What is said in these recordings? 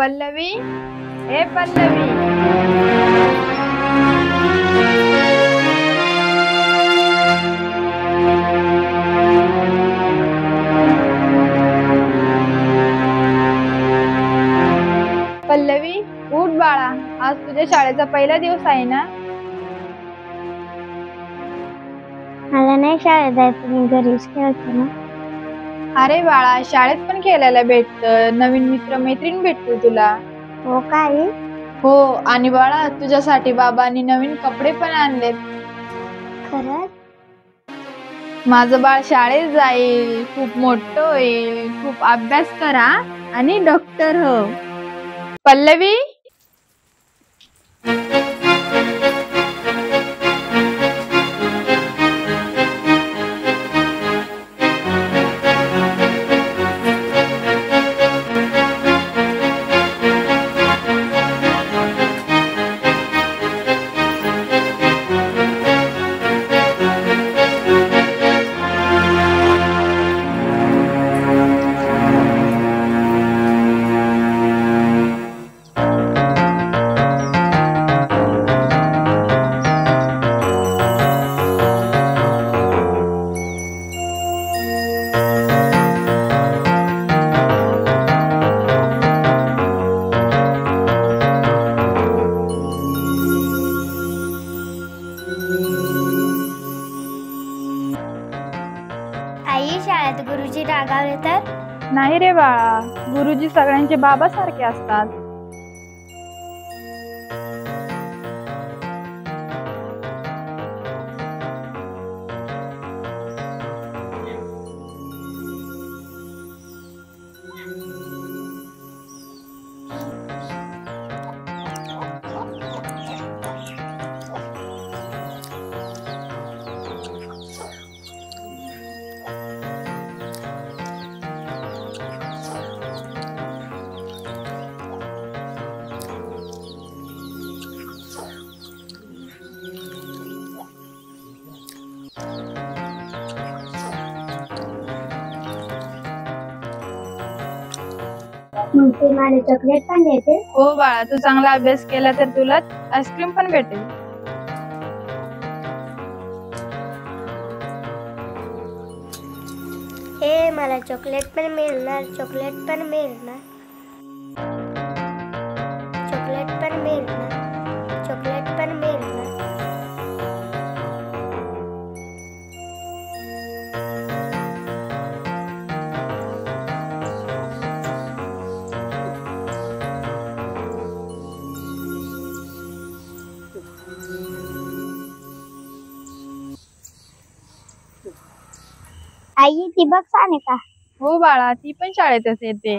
पल्लवी, ए पल्लवी। पल्लवी, उठ बाळा, आज तुझ्या शाळेचा पहिला दिवस आहे ना? मला नाही शाळेत जायचं, मी घरीच खेळते ना. अरे बाळा, शाळेत पण खेळायला भेटतं, नवीन मित्र मैत्रीण भेटतील तुला. हो काय? हो, आणि बाळा तुझ्यासाठी बाबांनी नवीन कपडे पण आणलेत. खरंच? माझं बाळ शाळेत जाईल, खूप मोठं होईल, खूप अभ्यास करा आणि डॉक्टर हो. पल्लवी, आई, शाळेत गुरुजी रागावले तर? नाही रे बाळा, गुरुजी सगळ्यांचे बाबा सारखे असतात. मग ते मला चॉकलेट पण देते? हो बाळा, तू चांगला अभ्यास केला तर तुला आईस्क्रीम पण भेटेल. हे मला चॉकलेट पण मिळणार, चॉकलेट पण मिळणार, चॉकलेट पण मिळणार, चॉकलेट पण मिळणार. आई, ती बघ आहे का? हो बाळा, ती पण शाळेतच येते.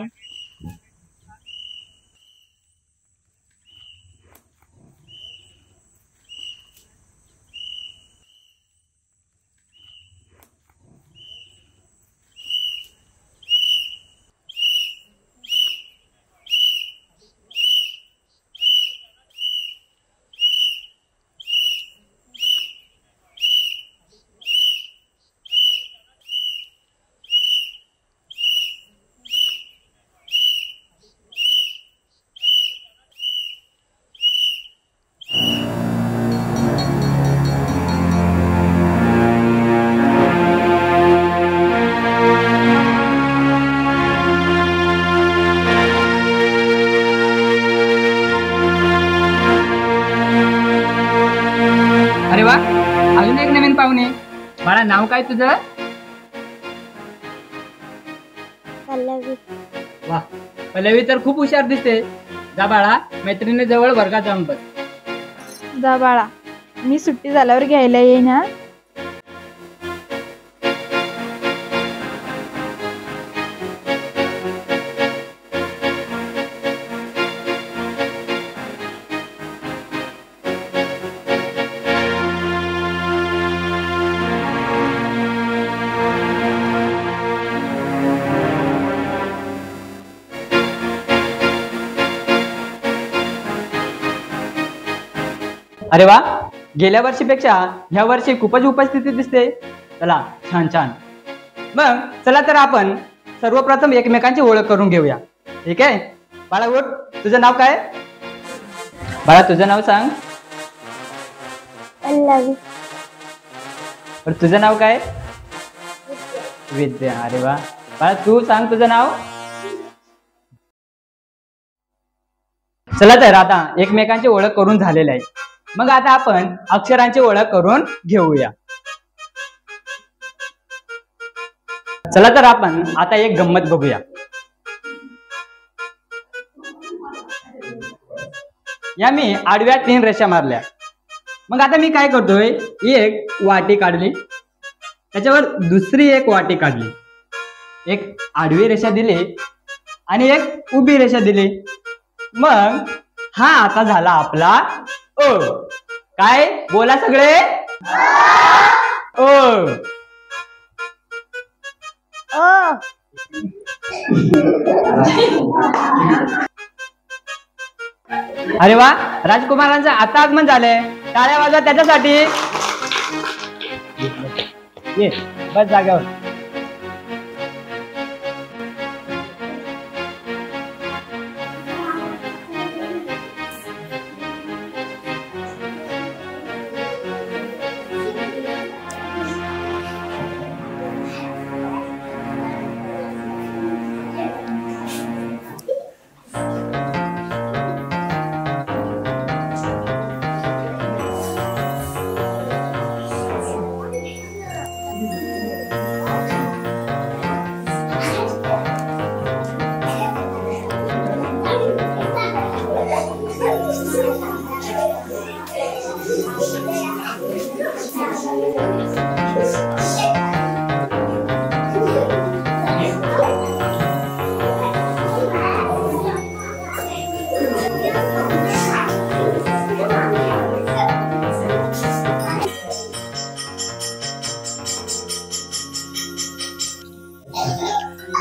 अरे वा, अजून एक नवीन पाहुणे. बाळा, नाव काय तुझं? पल्लवी. वा, पल्लवी तर खूप हुशार दिसते. जा बाळा, मैत्रिणी जवळ वर्गात जाऊन बस. जा बाळा, मी सुट्टी झाल्यावर घ्यायला येईन हा. अरे वा, गेल्या वर्षीपेक्षा ह्या वर्षी खूपच उपस्थिती दिसते. चला, छान छान. मग चला तर आपण सर्वप्रथम एकमेकांची ओळख करून घेऊया. ठीक आहे बाळा, उठ. तुझं नाव काय? बाळा तुझं नाव सांग. पल्लवी. पण तुझं नाव काय? विद्या. अरे वा. बाळा तू सांग तुझं नाव. चला तर आता एकमेकांची ओळख करून झालेली आहे. मग आता आपण अक्षरांची ओळख करून घेऊया. चला तर आपण आता एक गंमत बघूया. या मी आडव्या 3 रेषा मारल्या. मग आता मी काय करतोय, एक वाटी काढली, त्याच्यावर दुसरी एक वाटी काढली, एक आडवी रेषा दिली आणि एक उभी रेषा दिली. मग हा आता झाला आपला अ. काय बोला सगळे? अ. ओ. अरे वा, राजकुमारांचं आता आगमन झालंय. टाळ्या वाजवा त्याच्यासाठी. ये बस जागेवर.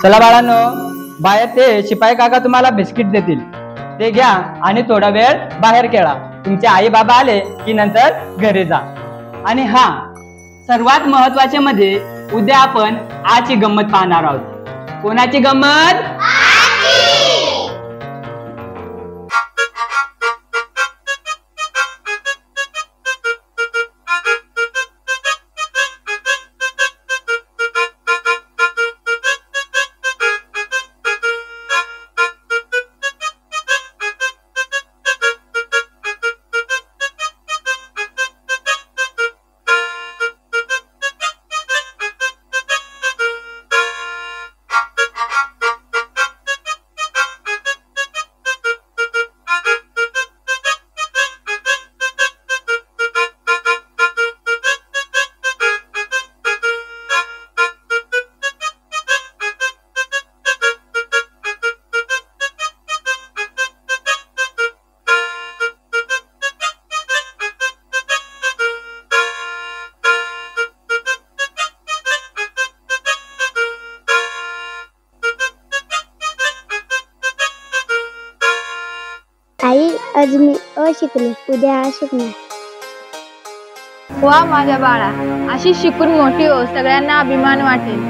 चला बाळांनो, बाहेर ते शिपाई काका तुम्हाला बिस्किट देतील, ते घ्या आणि थोडा वेळ बाहेर खेळा. तुमचे आई बाबा आले की नंतर घरी जा. आणि हा सर्वात महत्वाचे मध्ये उद्या आपण आजची गंमत पाहणार आहोत. कोणाची गंमत? आई, आज मी शिकले, उद्या शिकणार. वा माझ्या बाळा, अशी शिकून मोठी हो, सगळ्यांना अभिमान वाटेल.